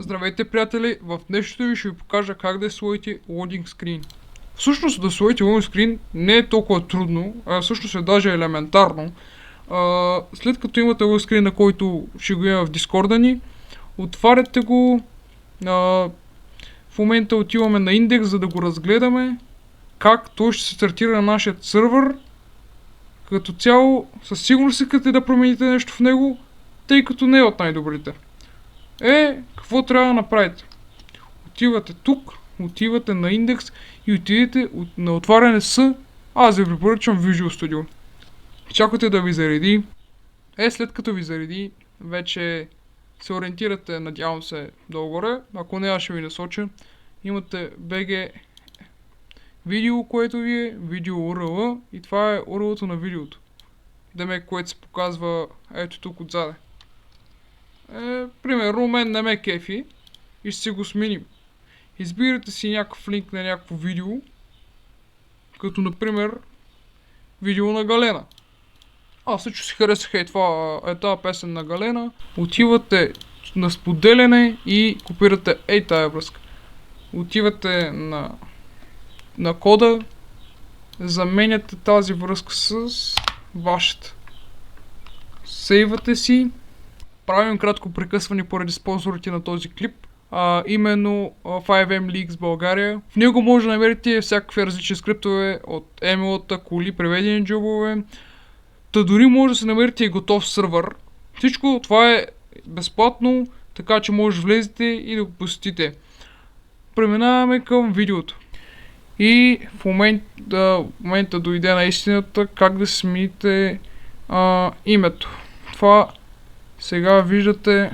Здравейте, приятели! В днешното ви ще ви покажа как да сложите loading screen. Всъщност да сложите loading screen не е толкова трудно, а всъщност е даже елементарно. След като имате loading screen, на който ще го има в Discord ни, отваряте го. В момента отиваме на индекс, за да го разгледаме как той ще се стартира на нашия сървър. Като цяло, със сигурност искате да промените нещо в него, тъй като не е от най-добрите. Какво трябва да направите? Отивате тук, отивате на индекс и отидете на отваряне с... Аз ви препоръчвам Visual Studio. Чакате да ви зареди. След като ви зареди, вече се ориентирате, надявам се, долу-горе. Ако не, аз ще ви насоча. Имате BG видео, което ви е видео URL и това е URL-то на видеото. Демек, което се показва ето тук отзаде. Примерно, мен не ме кефи и ще си го сменим. Избирате си някакъв линк на някакво видео, като например видео на Галена. Аз също си харесах тази песен на Галена. Отивате на споделяне и копирате тая връзка. Отивате на кода, заменяте тази връзка с вашата. Сейвате си. Правим кратко прекъсване поради спонсорите на този клип, именно 5M Leaks България. В него може да намерите всякакви различни скриптове от емейлата, коли, преведени джобове. Дори може да се намерите и готов сървър. Всичко това е безплатно, така че може да влезете и да го посетите. Преминаваме към видеото. И в момента дойде на истината как да смените името. Това сега виждате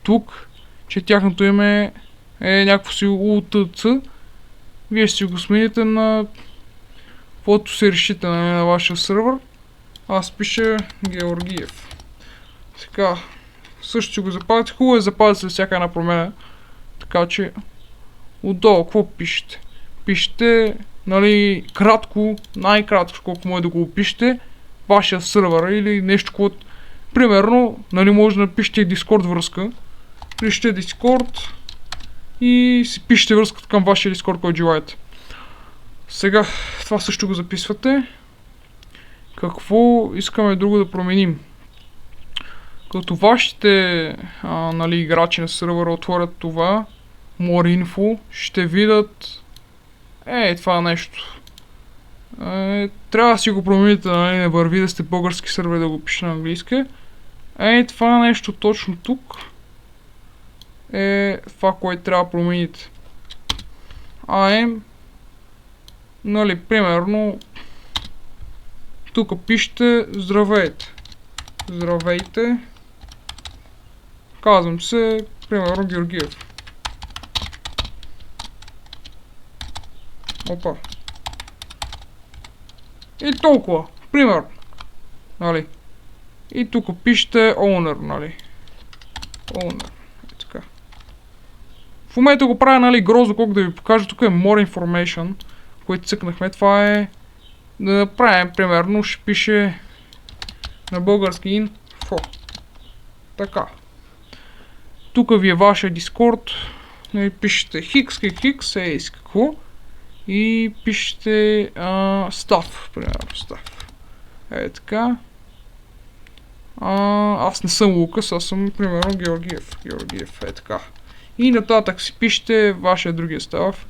тук, че тяхното име е някакво си UTC. Вие ще си го смените на каквото се решите на вашия сървър. Аз пиша Георгиев. Сега също ще го запазите. Хубаво е да запазите всяка една промена. Така че отдолу какво пишете? Пишете, кратко, най-кратко, колко може да го опишете, вашия сървър или нещо, което примерно, може да напишете Discord връзка. Пишете Discord и си пишете връзката към вашия Discord, който желаете. Сега, това също го записвате. Какво искаме друго да променим? Като вашите играчи на сървъра отворят това, More Info, ще видят това нещо. Трябва да си го промените, не върви да сте български сървър да го пише на английски. Това нещо точно тук е това, което трябва да промените. Примерно тук пишете здравейте. Здравейте. Казвам се, примерно Георгиев. Опа. И толкова. Примерно. И тук пишете owner, Owner. Така. В момента го правя, грозно, колко да ви покажа. Тук е more information, което цъкнахме. Това е да направим, примерно, ще пише на български info. Така. Тук ви е вашия Discord. Пишете хикс, какво. И пишете staff, примерно, staff. Така. Аз не съм Лукас, аз съм, примерно, Георгиев, така. И нататък си пишете вашия другия став.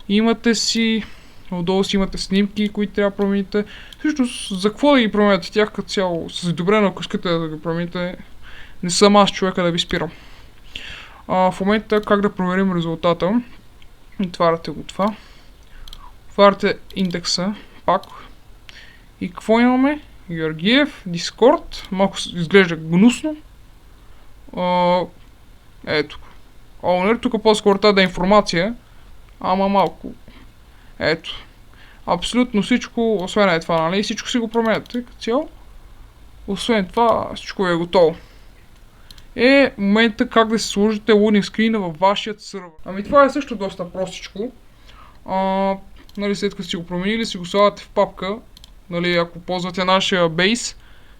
Имате си, отдолу си имате снимки, които трябва да промените. Всъщност, за какво да ги промените тях като цяло? С добре, но ако искате да ги промените, не съм аз човека да ви спирам. В момента как да проверим резултата? Отваряте го това. Отваряте индекса, пак. И какво имаме? Георгиев, Discord, малко изглежда гнусно. Ето. Owner, тук по-скоро тази да е информация, ама малко. Ето. Абсолютно всичко, освен това, всичко си го променяте като цяло. Освен това, всичко е готово. Момента как да се сложите loading screen във вашият сървър. Това е също доста простичко. След като си го променили, си го слагате в папка. Ако ползвате нашия бейс,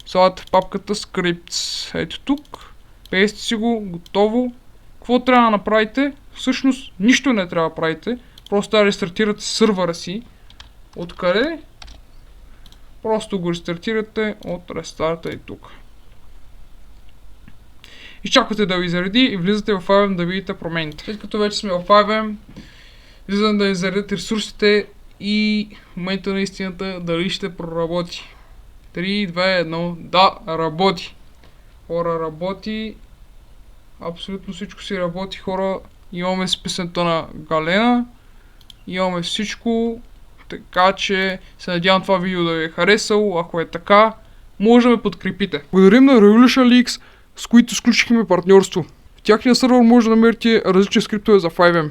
слагате в папката scripts. Ето тук. Пейсте си го, готово. Какво трябва да направите? Всъщност нищо не трябва да правите. Просто трябва да рестартирате сървъра си. Откъде? Просто го рестартирате от рестарта и тук. Изчаквате да ви зареди и влизате в IBM да видите промените. След като вече сме в IBM, влизам да ви заредят ресурсите и в момента на истината дали ще проработи. 3, 2, 1, да, работи. Хора, работи. Абсолютно всичко си работи, хора. Имаме списането на Галена. Имаме всичко. Така че се надявам това видео да ви е харесало. Ако е така, може да ме подкрепите. Благодарим на Revolution Leaks, с които сключихме партньорство. В тяхния сървър може да намерите различни скриптове за 5M.